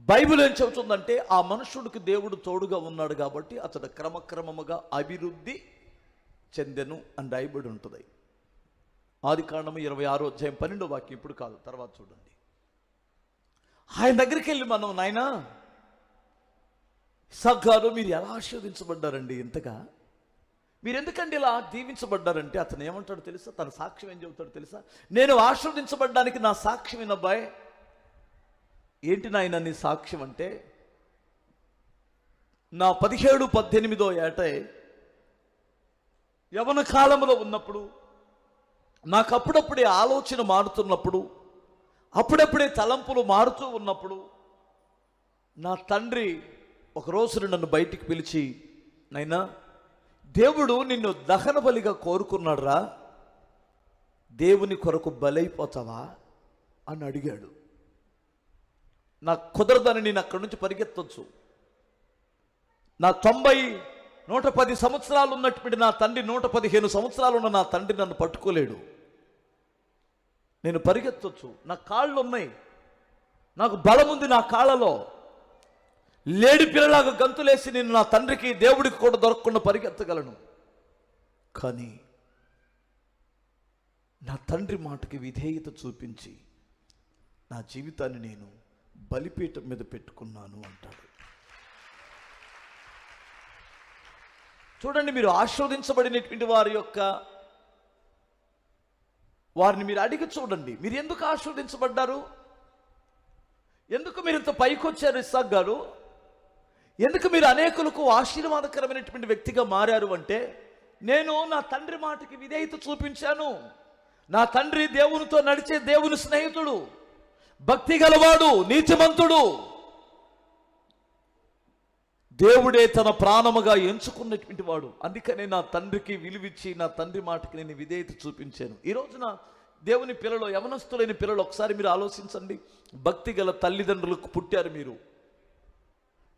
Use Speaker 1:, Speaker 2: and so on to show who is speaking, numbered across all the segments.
Speaker 1: Bible ఏం చెబుతుందంటే ఆ మనుషుడికి దేవుడు తోడుగా ఉన్నాడు కాబట్టి అతడు క్రమక్రమముగా అభివృద్ధి చెందెను అని రాయబడి ఉంటుంది. ఆదికాండము 26వ అధ్యాయం 12వ వాక్యం. ఇప్పుడు కాదు, తర్వాత చూడండి. ఆయన దగ్గరికి వెళ్ళి మనం, నాయనా ఇస్సాకు గారు మీరు ఎలా ఆశీర్వదించబడ్డారండి ఇంతగా, మీరు ఎందుకండి ఇలా దీవించబడ్డారంటే అతను ఏమంటాడు తెలుసా? తన సాక్ష్యం ఏం చెబుతాడు తెలుసా? నేను ఆశీర్వదించబడ్డానికి నా సాక్ష్యం ఏనబ్బాయ్. ఏంటి నాయన నీ సాక్ష్యం అంటే, నా 17-18 ఏటే యవన కాలంలో ఉన్నప్పుడు, నాకు అప్పుడప్పుడే ఆలోచన మారుతున్నప్పుడు, అప్పుడప్పుడే తలంపులు మారుతూ ఉన్నప్పుడు, నా తండ్రి ఒకరోజు నన్ను బయటికి పిలిచి, నైనా దేవుడు నిన్ను దహన బలిగా కోరుకున్నాడు రా, దేవుని కొరకు బలైపోతావా అని అడిగాడు. నాకు కుదరదని నేను అక్కడి నుంచి పరిగెత్తొచ్చు. నా 110 సంవత్సరాలు ఉన్నటువంటి నా తండ్రి, 115 సంవత్సరాలు ఉన్న నా తండ్రి నన్ను పట్టుకోలేడు. నేను పరిగెత్తొచ్చు, నా కాళ్ళు ఉన్నాయి, నాకు బలం ఉంది నా కాళ్ళలో. లేడి పిల్లలాగా గంతులేసి నేను నా తండ్రికి దేవుడికి కూడా దొరకకుండా పరిగెత్తగలను. కానీ నా తండ్రి మాటకి విధేయత చూపించి నా జీవితాన్ని నేను బలిపీఠం మీద పెట్టుకున్నాను అంటాడు. చూడండి, మీరు ఆశీర్వదించబడినటువంటి వారిని మీరు అడిగి చూడండి, మీరు ఎందుకు ఆశీర్వదించబడ్డారు, ఎందుకు మీరు ఇంత పైకి వచ్చారు ఇస్సాకు గారు, ఎందుకు మీరు అనేకులకు ఆశీర్వాదకరమైనటువంటి వ్యక్తిగా మారారు అంటే, నేను నా తండ్రి మాటకి విధేయత చూపించాను. నా తండ్రి దేవునితో నడిచే దేవుని స్నేహితుడు, భక్తి గలవాడు, నీతిమంతుడు, దేవుడే తన ప్రాణముగా ఎంచుకున్నటువంటి వాడు. అందుకనే నా తండ్రికి విలువిచ్చి నా తండ్రి మాటకి నేను విధేయత చూపించాను. ఈ రోజున దేవుని పిల్లలు, యవనస్తులైన పిల్లలు, ఒకసారి మీరు ఆలోచించండి. భక్తి గల తల్లిదండ్రులకు పుట్టారు మీరు,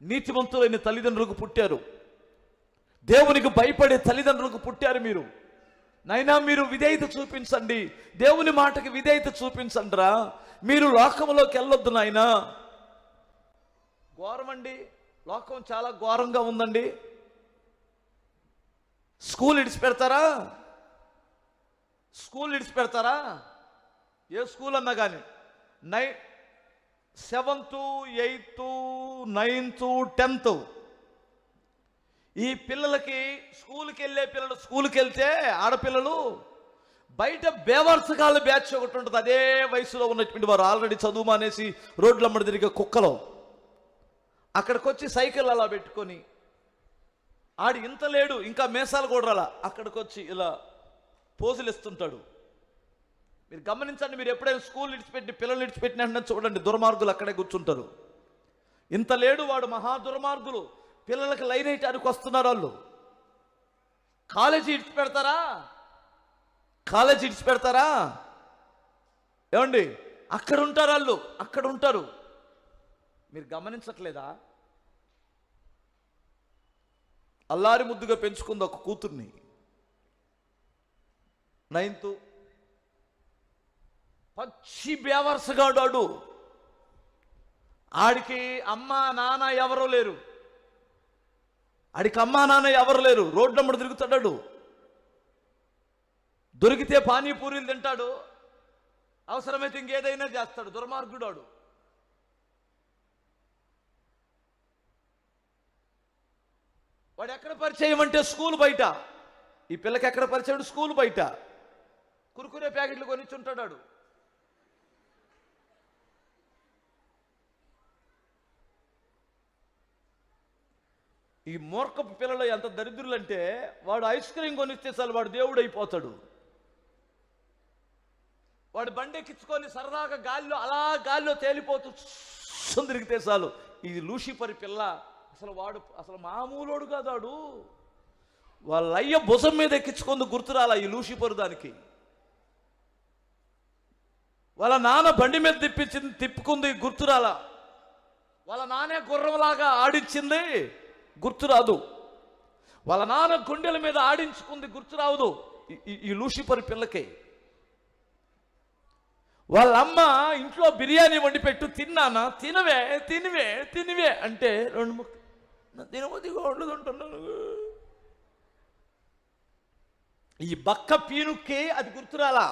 Speaker 1: నీతిమంతులైన తల్లిదండ్రులకు పుట్టారు, దేవునికి భయపడే తల్లిదండ్రులకు పుట్టారు మీరు. నైనా మీరు విధేయత చూపించండి, దేవుని మాటకి విధేయత చూపించండి రా. మీరు లోకంలోకి వెళ్ళొద్దు నాయనా. ఘోరమండి, లోకం చాలా ఘోరంగా ఉందండి. స్కూల్ ఇడిచిపెడతారా? స్కూల్ ఇడిచిపెడతారా? ఏ స్కూల్ అన్నా కానీ 7th, 8th, 9th, 10th ఈ పిల్లలకి స్కూల్కి వెళ్ళే పిల్లలు, స్కూల్కి వెళ్తే ఆడపిల్లలు బయట బేవర్సకాల బ్యాచ్ ఒకటి ఉంటుంది. అదే వయసులో ఉన్నటువంటి వారు ఆల్రెడీ చదువు మానేసి రోడ్లమ్మడి తిరిగే కుక్కలో అక్కడికి వచ్చి సైకిల్ అలా పెట్టుకొని, ఆడి ఇంత లేడు ఇంకా మీసాలు కూడా రాలా, అక్కడికి వచ్చి ఇలా పోజులు ఇస్తుంటాడు. మీరు గమనించండి, మీరు ఎప్పుడైనా స్కూల్ ఇడిచిపెట్టి పిల్లలు ఇడిచిపెట్టిన వెంటనే చూడండి, దుర్మార్గులు అక్కడే కూర్చుంటారు. ఇంత లేడు వాడు, మహా దుర్మార్గులు. పిల్లలకి లైన్ వేయటానికి వస్తున్నారు వాళ్ళు. కాలేజీ ఇడిచిపెడతారా? కాలేజీ ఇడిచిపెడతారా? ఏమండి, అక్కడ ఉంటారు వాళ్ళు, అక్కడ ఉంటారు. మీరు గమనించట్లేదా? అల్లారి ముద్దుగా పెంచుకుంది ఒక కూతుర్ని, 9th, పచ్చి బేవర్సగాడు. ఆడికి అమ్మ నాన్న ఎవరో లేరు, ఆడికి అమ్మా నాన్న ఎవరు లేరు. రోడ్లమ్మడు తిరుగుతాడు, దొరికితే పానీపూరీలు తింటాడు, అవసరమైతే ఇంకేదైనా చేస్తాడు. దుర్మార్గుడు వాడు. వాడు ఎక్కడ పరిచయం అంటే స్కూల్ బయట. ఈ పిల్లకి ఎక్కడ పరిచయం? స్కూల్ బయట కురుకురే ప్యాకెట్లు కొనిచ్చుంటాడు. ఈ మూర్ఖపు పిల్లలు ఎంత దరిద్రులు అంటే, వాడు ఐస్ క్రీమ్ కొనిస్తే చాలు వాడు దేవుడు అయిపోతాడు. వాడు బండెక్కించుకొని సరదాగా గాల్లో తేలిపోతూ తిరిగితే చాలు. ఇది లూసిఫర్ పిల్ల. అసలు మామూలోడు కాదాడు. వాళ్ళ అయ్య భుజం మీద ఎక్కించుకుంది గుర్తురాలా ఈ లూసిఫర్ దానికి. వాళ్ళ నాన్న బండి మీద తిప్పుకుంది గుర్తురాలా. వాళ్ళ నానే గుర్రంలాగా ఆడించింది గుర్తురాదు. వాళ్ళ నాన్న గుండెల మీద ఆడించుకుంది గుర్తురాదు ఈ లూసిఫర్ పిల్లకి. వాళ్ళమ్మ ఇంట్లో బిర్యానీ వండి పెట్టు, తిన్నానా, తినవే తినివే తినివే అంటే 2 ముక్కలు తినబోదిగా వండుకుంటున్నాను. ఈ బక్క పీనుక్కి అది గుర్తురాలా,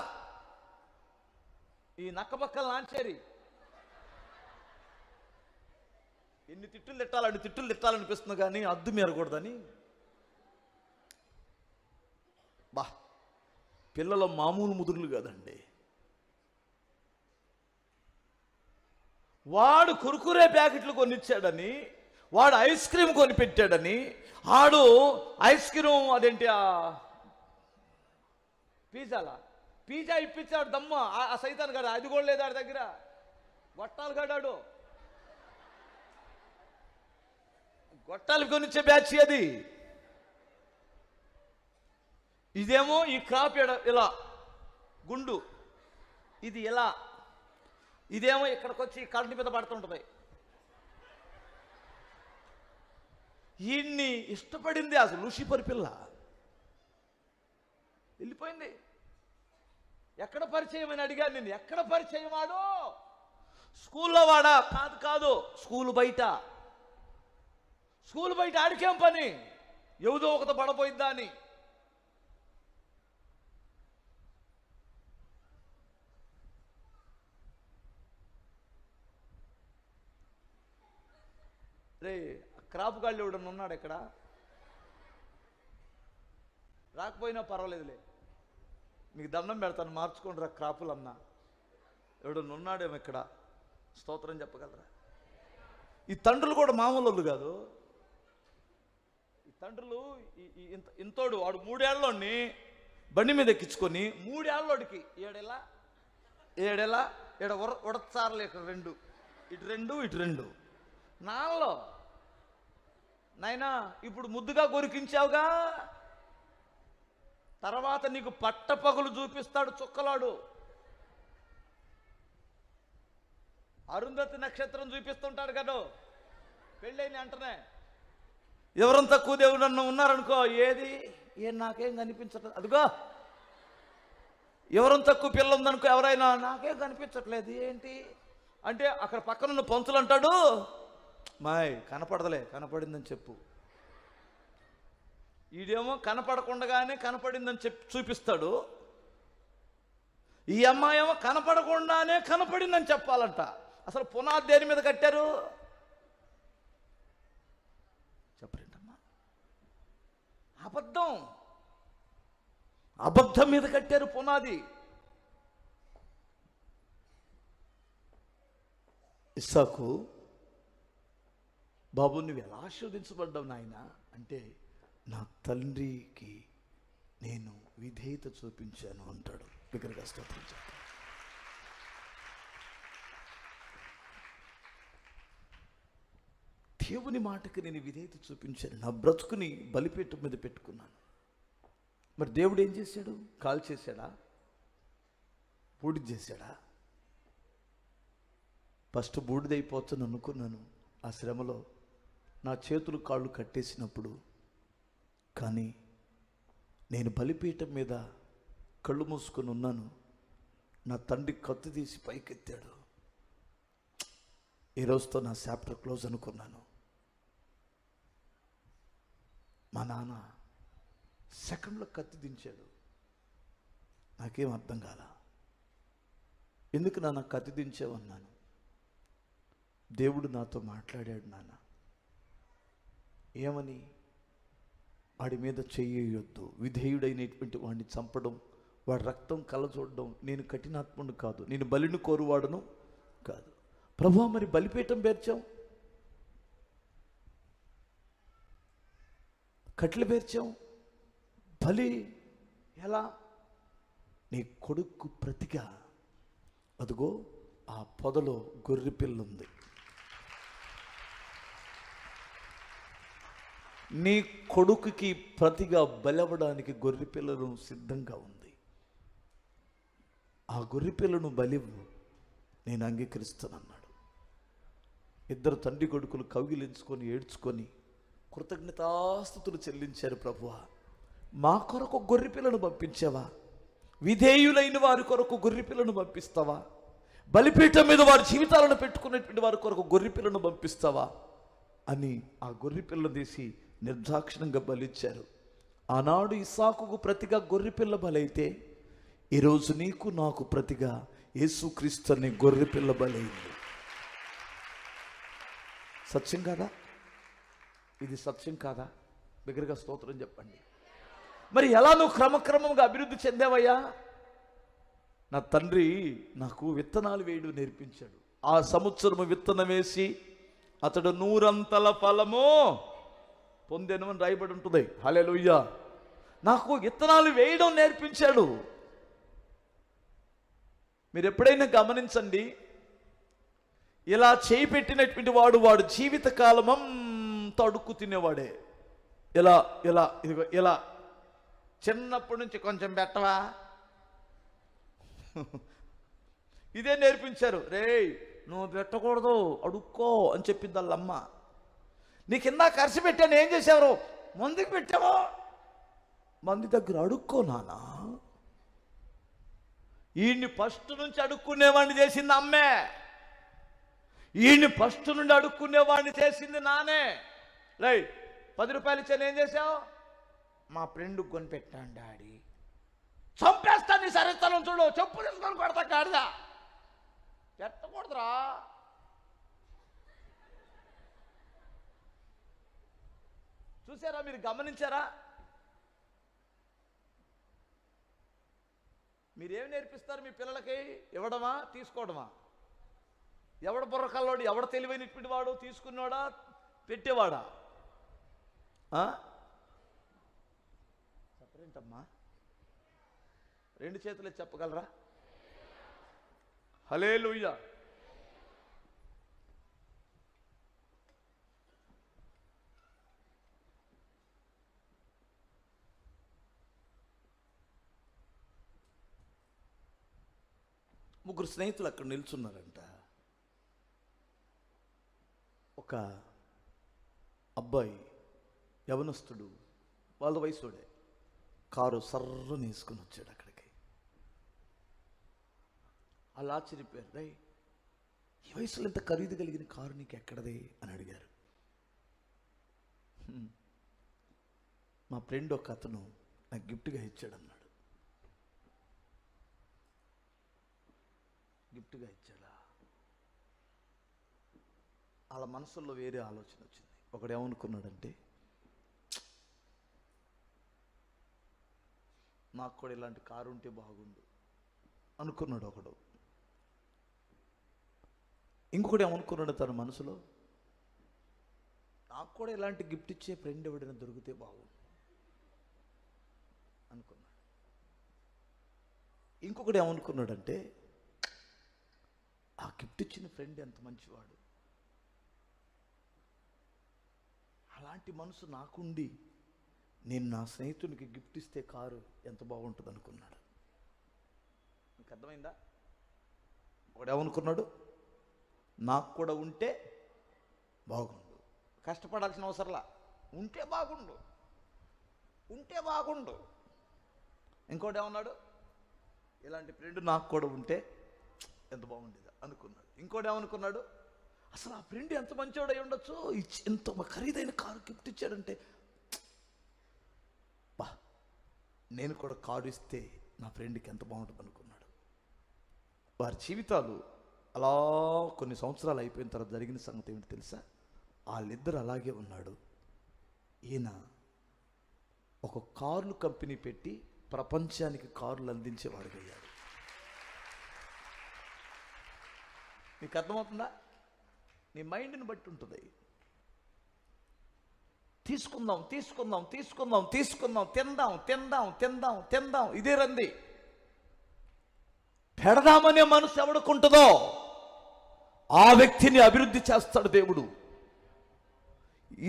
Speaker 1: ఈ నక్క బక్కలు నాంచేరి ఎన్ని తిట్టులు తిట్టాలనిపిస్తుంది కానీ అద్దు మీరకూడదని. బా, పిల్లలు మామూలు ముదురులు కాదండి. వాడు కురుకురే ప్యాకెట్లు కొనిచ్చాడని, వాడు ఐస్ క్రీమ్ కొనిపెట్టాడని, ఆడు ఐస్ క్రీమ్ అదేంటి పిజ్జా ఇప్పించాడు దమ్మ. ఆ సైతాన్ గాడు అది కూడా లేదు ఆడి దగ్గర, గొట్టాలు కాడాడు. గొట్టాలు కొనిచ్చే బ్యాచ్ అది. ఇదేమో ఈ క్రాప్ ఇలా గుండు, ఇది ఇలా, ఇదేమో ఇక్కడికి వచ్చి కరెంటు మీద పడుతుంటుంది. ఈయన్ని ఇష్టపడింది అసలు లూసిఫర్ పిల్ల. వెళ్ళిపోయింది. ఎక్కడ పరిచయం అని అడిగాను నేను. ఎక్కడ పరిచయం వాడు? స్కూల్లో వాడా? కాదు, స్కూల్ బయట. స్కూల్ బయట ఆడికేం పని? ఎవదో ఒకటి పడపోయిద్దా అని. రే, క్రాప్ గాళ్ళు ఎవడన్నా ఉన్నాడు ఇక్కడ? రాకపోయినా పర్వాలేదులే, మీకు దండం పెడతాను, మార్చుకోండి రా క్రాపులన్నా. ఎవడన్నా ఉన్నాడేమో ఇక్కడ? స్తోత్రం చెప్పగలరా? ఈ తండ్రులు కూడా మామూలు కాదు. ఈ తండ్రులు ఇంతోడు వాడు 3 ఏళ్ళలోని బండి మీద ఎక్కించుకొని 3 ఏళ్ళలోడికి ఏడేలా ఉడచారలు ఇక్కడ 2, ఇటు 2 నాలో నాయనా ఇప్పుడు ముద్దుగా కొరికించావుగా, తర్వాత నీకు పట్టపగులు చూపిస్తాడు చుక్కలాడు. అరుంధతి నక్షత్రం చూపిస్తుంటాడు కదా పెళ్ళైన అంటనే. ఎవరంత తక్కువ దేవుడు నన్ను ఉన్నారనుకో, నాకేం కనిపించట్లేదు. అదిగో ఎవరంత తక్కువ పిల్ల ఉందనుకో, ఎవరైనా నాకేం కనిపించట్లేదు ఏంటి అంటే అక్కడ పక్కనున్న పంతులు అంటాడు, మాయ్ కనపడదలే, కనపడిందని చెప్పు. ఈడేమో కనపడకుండగానే కనపడిందని చూపిస్తాడు. ఈ అమ్మాయి ఏమో కనపడకుండానే కనపడిందని చెప్పాలంట. అసలు పునాది దేని మీద కట్టారు చెప్పరేంటమ్మా? అబద్ధం మీద కట్టారు పునాది. ఇస్సాకు, బాబు నువ్వు ఎలా ఆశీర్వదించబడ్డావు నాయన అంటే, నా తండ్రికి నేను విధేయత చూపించాను అంటాడు. దగ్గరగా స్తోత్రం చెప్పాలి. దేవుని మాటకి నేను విధేయత చూపించాను, నా బ్రతుకుని బలిపీఠం మీద పెట్టుకున్నాను. మరి దేవుడు ఏం చేశాడు? కాల్ చేశాడా? బూడిద చేశాడా? ఫస్ట్ బూడిదైపోతాను అనుకున్నాను ఆ శ్రమలో, నా చేతులు కాళ్ళు కట్టేసినప్పుడు. కానీ నేను బలిపీఠం మీద కళ్ళు మూసుకొని ఉన్నాను. నా తండ్రి కత్తి తీసి పైకెత్తాడు. ఈ రోజుతో నా చాప్టర్ క్లోజ్ అనుకున్నాను. మా నాన్న సెకండ్లో కత్తి దించాడు. నాకేం అర్థం కాల. ఎందుకు నాన్న కత్తి దించావన్నాను. దేవుడు నాతో మాట్లాడాడు నాన్న. ఏమని? వాడి మీద చెయ్యొద్దు, విధేయుడైనటువంటి వాడిని చంపడం, వాడి రక్తం కళ్ళజూడడం నేను కఠినాత్ముడు కాదు, నేను బలిని కోరువాడను కాదు. ప్రభువా మరి బలిపీఠం పేర్చాం, కట్లు పేర్చాం, బలి ఎలా? నీ కొడుకు ప్రతిగా అదిగో ఆ పొదలో గొర్రె పిల్ల ఉంది. నీ కొడుకుకి ప్రతిగా బలవడానికి గొర్రె పిల్లను సిద్ధంగా ఉంది. ఆ గొర్రె పిల్లను బలివు, నేను అంగీకరిస్తానన్నాడు. 2 తండ్రి కొడుకులు కౌగిలించుకొని ఏడ్చుకొని కృతజ్ఞతాస్తుతులు చెల్లించారు. ప్రభువా మా కొరకు గొర్రె పిల్లను పంపించావా? విధేయులైన వారి కొరకు గొర్రె పిల్లను పంపిస్తావా? బలిపీఠం మీద వారి జీవితాలను పెట్టుకునేటువంటి వారి కొరకు గొర్రె పిల్లను పంపిస్తావా అని ఆ గొర్రె పిల్లను తీసి నిర్దాక్షిణంగా బలిచ్చారు. ఆనాడు ఇస్సాకుకు ప్రతిగా గొర్రె పిల్ల బలైతే ఈరోజు నీకు నాకు ప్రతిగా యేసుక్రీస్తు అనే గొర్రె పిల్ల బలైంది. సత్యం కాదా? ఇది సత్యం కాదా? దగ్గరగా స్తోత్రం చెప్పండి. మరి ఎలా నువ్వు క్రమక్రమంగా అభివృద్ధి చెందావయ్యా? నా తండ్రి నాకు విత్తనాలు వేయడం నేర్పించాడు. ఆ సంవత్సరము విత్తనం వేసి అతడు 100 ఫలము పొందెను అని రాయబడి ఉంటుంది. హల్లెలూయా. నాకు విత్తనాలు వేయడం నేర్పించాడు. మీరు ఎప్పుడైనా గమనించండి, ఇలా చేయి పెట్టినటువంటి వాడు జీవిత కాలం అంతా అడుక్కు తినేవాడే. ఇలా ఇలా ఇదిగో ఇలా చిన్నప్పటి నుంచి కొంచెం పెట్టవా, ఇదే నేర్పించారు. రేయ్ నువ్వు పెట్టకూడదు, అడుక్కో అని చెప్పింది వాళ్ళమ్మ. నీ కింద ఖర్చు పెట్టాను, ఏం చేసావు? మందికి పెట్టావా? మంది దగ్గర అడుక్కో నాన్న. ఈయన్ని ఫస్ట్ నుంచి అడుక్కునేవాడిని చేసింది అమ్మే, ఈయన్ని ఫస్ట్ నుండి అడుక్కునేవాడిని చేసింది నానే. రై 10 రూపాయలు ఇచ్చాను, ఏం చేసావు? మా ఫ్రెండ్కి కొనిపెట్టాను డాడీ. చంపేస్తాను నీ సరిస్తాను చూడు, చెప్పు తీసుకొని కొడతా కాడదా, పెట్టకూడదురా. చూసారా? మీరు గమనించారా? మీరేం నేర్పిస్తారు మీ పిల్లలకి? ఇవ్వడమా తీసుకోవడమా? ఎవడ బుర్రకల్లోడు, ఎవడ తెలివైనటువంటి వాడు? తీసుకున్నాడా పెట్టేవాడా? చెప్పరేంటమ్మా? 2 చేతులే చెప్పగలరా? హల్లెలూయా. ముగ్గురు స్నేహితులు అక్కడ నిల్చున్నారంట. ఒక అబ్బాయి యవనస్తుడు, వాళ్ళ వయసుడే, కారు సర్రని వేసుకుని వచ్చాడు అక్కడికి. వాళ్ళు ఆశ్చర్యపోయారు. రై ఈ వయసులో ఎంత ఖరీదు కలిగిన కారు నీకు ఎక్కడది అని అడిగారు. మా ఫ్రెండ్ ఒక అతను నాకు గిఫ్ట్గా ఇచ్చాడు అన్నాడు. గిఫ్ట్గా ఇచ్చాడా? వాళ్ళ మనసుల్లో వేరే ఆలోచన వచ్చింది. ఒకడు ఏమనుకున్నాడంటే, నాకు కూడా ఇలాంటి కారు ఉంటే బాగుండు అనుకున్నాడు ఒకడు. ఇంకొకటి ఏమనుకున్నాడు తన మనసులో, నాకు కూడా ఇలాంటి గిఫ్ట్ ఇచ్చే ఫ్రెండ్ ఎవడైనా దొరికితే బాగుండు అనుకున్నాడు. ఇంకొకటి ఏమనుకున్నాడంటే, ఆ గిఫ్ట్ ఇచ్చిన ఫ్రెండ్ ఎంత మంచివాడు, అలాంటి మనసు నాకుండి నేను నా స్నేహితునికి గిఫ్ట్ ఇస్తే కారు ఎంత బాగుంటుంది అనుకున్నాడు. మీకు అర్థమైందా? ఒకడు ఏమనుకున్నాడు, నాకు కూడా ఉంటే బాగుండు, కష్టపడాల్సిన అవసరంలా, ఉంటే బాగుండు, ఉంటే బాగుండు. ఇంకోటి ఏమన్నాడు, ఇలాంటి ఫ్రెండ్ నాకు కూడా ఉంటే ఎంత బాగుండేది అనుకున్నాడు. ఇంకోటి ఏమనుకున్నాడు, అసలు ఆ ఫ్రెండ్ ఎంత మంచివాడు అయి ఉండొచ్చు, ఎంత ఖరీదైన కారు గిఫ్ట్ ఇచ్చాడంటే, బా నేను కూడా కారు ఇస్తే నా ఫ్రెండ్కి ఎంత బాగుంటుంది అనుకున్నాడు. వారి జీవితాలు అలా కొన్ని సంవత్సరాలు అయిపోయిన తర్వాత జరిగిన సంగతి ఏమిటి తెలుసా? వాళ్ళిద్దరు అలాగే ఉన్నాడు. ఈయన ఒక కార్లు కంపెనీ పెట్టి ప్రపంచానికి కార్లు అందించేవాడుగయ్యాడు. నీకు అర్థమవుతుందా? నీ మైండ్ని బట్టి ఉంటుంది. తీసుకుందాం తీసుకుందాం తీసుకుందాం తీసుకుందాం, తిందాం తిందాం తిందాం తిందాం, ఇదే రంది. పెడదామనే మనసు ఎవడుకుంటుందో ఆ వ్యక్తిని అభివృద్ధి చేస్తాడు దేవుడు.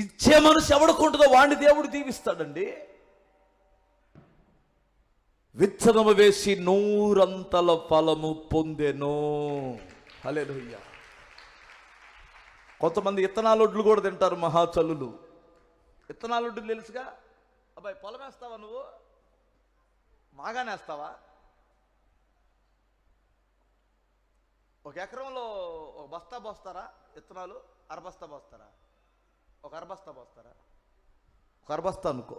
Speaker 1: ఇచ్చే మనసు ఎవడుకుంటుందో వాడిని దేవుడు దీవిస్తాడండి. విత్తనము వేసి 100 ఫలము పొందెను. హల్లెలూయా. కొంతమంది ఇత్తనాలొడ్లు కూడా తింటారు, మహాచల్లులు. ఇత్తనాలొడ్లు తెలుసుగా? అబ్బాయి పొలం వేస్తావా, నువ్వు బాగానే వేస్తావా? ఒక ఎకరంలో ఒక బస్తా పోస్తారా విత్తనాలు? అరబస్తా పోస్తారా? ఒక అరబస్తా పోస్తారా? ఒక అరబస్తా అనుకో,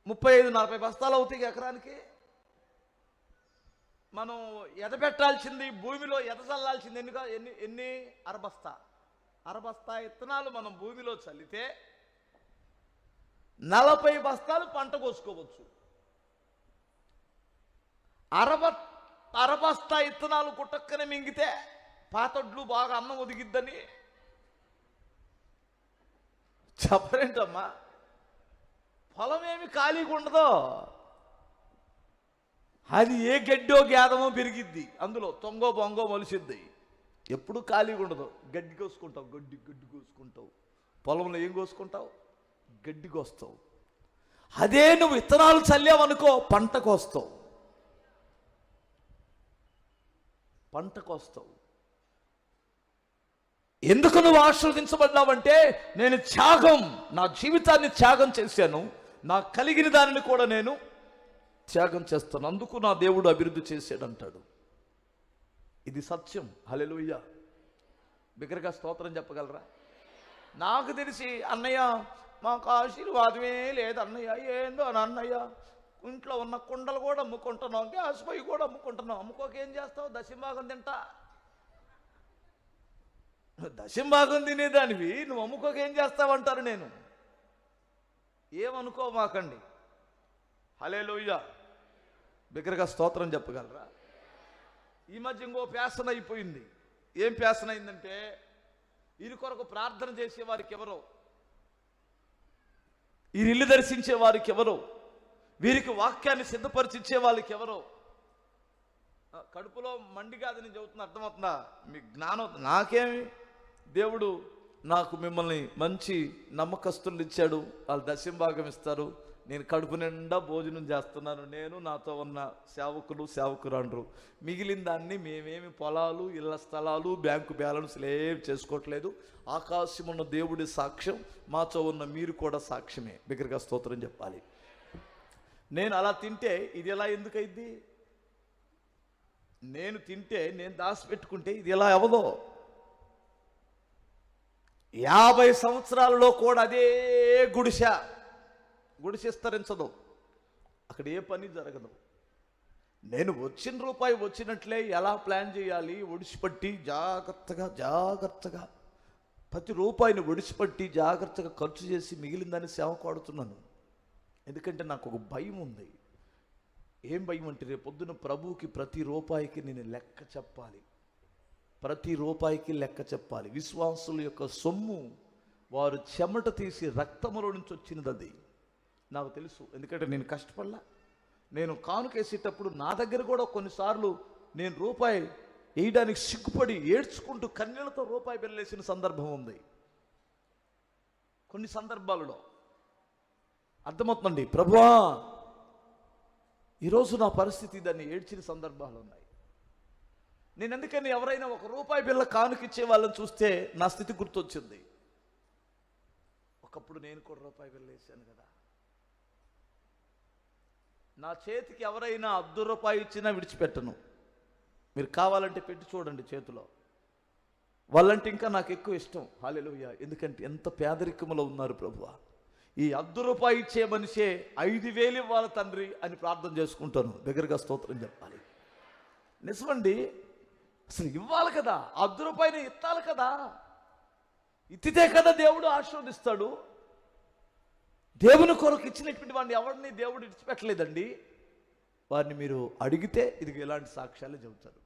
Speaker 1: 35-40 బస్తాలు అవుతాయి ఎకరానికి. మనం ఎదపెట్టాల్సింది, భూమిలో ఎదచల్లాల్సింది ఎన్ని అరబస్తా. అరబస్తా విత్తనాలు మనం భూమిలో చల్లితే 40 బస్తాలు పంట కోసుకోవచ్చు. అరబస్తా విత్తనాలు గుట్టక్కనే మింగితే పాతొడ్లు బాగా అన్నం ఒదిగిద్దని చెప్పరేంటమ్మా? పొలం ఏమి ఖాళీగా ఉండదో, అది ఏ గడ్డో గేదమో పెరిగిద్ది, అందులో తొంగో బొంగో మొలిసిద్ది. ఎప్పుడు ఖాళీగా ఉండదు. గడ్డి కోసుకుంటావు, గడ్డి కోసుకుంటావు. పొలంలో ఏం కోసుకుంటావు? గడ్డి కోస్తావు. అదే నువ్వు విత్తనాలు చల్లావనుకో, పంట కోస్తావు. ఎందుకు నువ్వు ఆశీర్వదించబడ్డావంటే, నేను నా జీవితాన్ని త్యాగం చేశాను, నాకు కలిగిన దానిని కూడా నేను త్యాగం చేస్తాను, అందుకు నా దేవుడు అభివృద్ధి చేశాడంటాడు. ఇది సత్యం. హల్లెలూయా. బిగ్గరగా స్తోత్రం చెప్పగలరా? నాకు తెలిసి అన్నయ్య మాకు ఆశీర్వాదమే లేదు అన్నయ్య, ఏందో అని అన్నయ్య, ఇంట్లో ఉన్న కుండలు కూడా అమ్ముకుంటున్నావు, గ్యాస్ పొయ్యి కూడా అమ్ముకుంటున్నావు. అమ్ముకోకేం చేస్తావు? దశంభాగం తింటా. దశంభాగం తినేదానివి నువ్వు అమ్ముకోకేం చేస్తావంటారు. నేను ఏమనుకో మాకండి. హల్లెలూయా. బిగ్గరగా స్తోత్రం చెప్పగలరా? ఈ మధ్య ఇంకో ఫ్యాషన్ అయిపోయింది. ఏం ఫ్యాషన్ అయిందంటే, వీరి కొరకు ప్రార్థన చేసే వారికి ఎవరో, వీరి ఇల్లు దర్శించే వారికి ఎవరో, వీరికి వాక్యాన్ని సిద్ధపరిచించే వాళ్ళకి ఎవరో, కడుపులో మండి కాదని చెబుతున్నా, అర్థమవుతుందా? మీ జ్ఞానం. నాకేమి దేవుడు నాకు మిమ్మల్ని మంచి నమ్మకస్తులు ఇచ్చాడు, వాళ్ళు దశంభాగం ఇస్తారు, నేను కడుపు నిండా భోజనం చేస్తున్నాను, నేను నాతో ఉన్న సేవకురాండ్రు. మిగిలిన దాన్ని మేమేమి పొలాలు, ఇళ్ల స్థలాలు, బ్యాంకు బ్యాలెన్స్లు ఏమి చేసుకోవట్లేదు. ఆకాశం ఉన్న దేవుడి సాక్ష్యం, మాతో ఉన్న మీరు కూడా సాక్ష్యమే. బిగ్గరగా స్తోత్రం చెప్పాలి. నేను అలా తింటే ఇది ఎలా ఎందుకైద్ది? నేను తింటే, నేను దాచిపెట్టుకుంటే ఇది ఎలా అవ్వదో? 50 సంవత్సరాలలో కూడా అదే గుడిసె విస్తరించదు, అక్కడ ఏ పని జరగదు. నేను వచ్చిన రూపాయి వచ్చినట్లే ఎలా ప్లాన్ చేయాలి, ఒడిసిపట్టి జాగ్రత్తగా ప్రతి రూపాయిని ఒడిసిపట్టి జాగ్రత్తగా ఖర్చు చేసి మిగిలిందని సేవ కొడుతున్నాను. ఎందుకంటే నాకు ఒక భయం ఉంది. ఏం భయం అంటే, రేపు పొద్దున ప్రభువుకి ప్రతి రూపాయికి నేను లెక్క చెప్పాలి. ప్రతి రూపాయికి లెక్క చెప్పాలి. విశ్వాసుల యొక్క సొమ్ము వారు చెమట తీసి రక్తములో నుంచి వచ్చినది. అది నాకు తెలుసు, ఎందుకంటే నేను కష్టపడలా. నేను కానుకేసేటప్పుడు నా దగ్గర కూడా కొన్నిసార్లు నేను రూపాయి వేయడానికి సిగ్గుపడి ఏడ్చుకుంటూ కన్నీళ్లతో రూపాయి బిల్లేసిన సందర్భం ఉంది. కొన్ని సందర్భాలలో అర్థమవుతుందండి. ప్రభువా, ఈరోజు నా పరిస్థితి, దాన్ని ఏడ్చిన సందర్భాలు ఉన్నాయి. నేను ఎందుకని ఎవరైనా ఒక రూపాయి బిళ్ళ కానుకిచ్చే వాళ్ళని చూస్తే నా స్థితి గుర్తొచ్చింది. ఒకప్పుడు నేను కూడా రూపాయి బిళ్ళ వేసాను కదా. నా చేతికి ఎవరైనా ₹10 ఇచ్చినా విడిచిపెట్టను. మీరు కావాలంటే పెట్టి చూడండి చేతిలో. వాళ్ళంటే ఇంకా నాకు ఎక్కువ ఇష్టం. హల్లెలూయా. ఎందుకంటే ఎంత పేదరికములో ఉన్నారు ప్రభువా. ఈ ₹10 ఇచ్చే మనిషే 5,000 ఇవ్వాలి తండ్రి అని ప్రార్థన చేసుకుంటాను. దగ్గరగా స్తోత్రం చెప్పాలి. నిజమండి, అసలు ఇవ్వాలి కదా, ₹10 ఇత్తాలి కదా. ఇత్తితే కదా దేవుడు ఆశీర్వదిస్తాడు. దేవుని కొరకు ఇచ్చినటువంటి వాడిని ఎవరిని దేవుడు విడిచిపెట్టలేదండి. వారిని మీరు అడిగితే ఇది ఇలాంటి సాక్ష్యాలు చెబుతారు.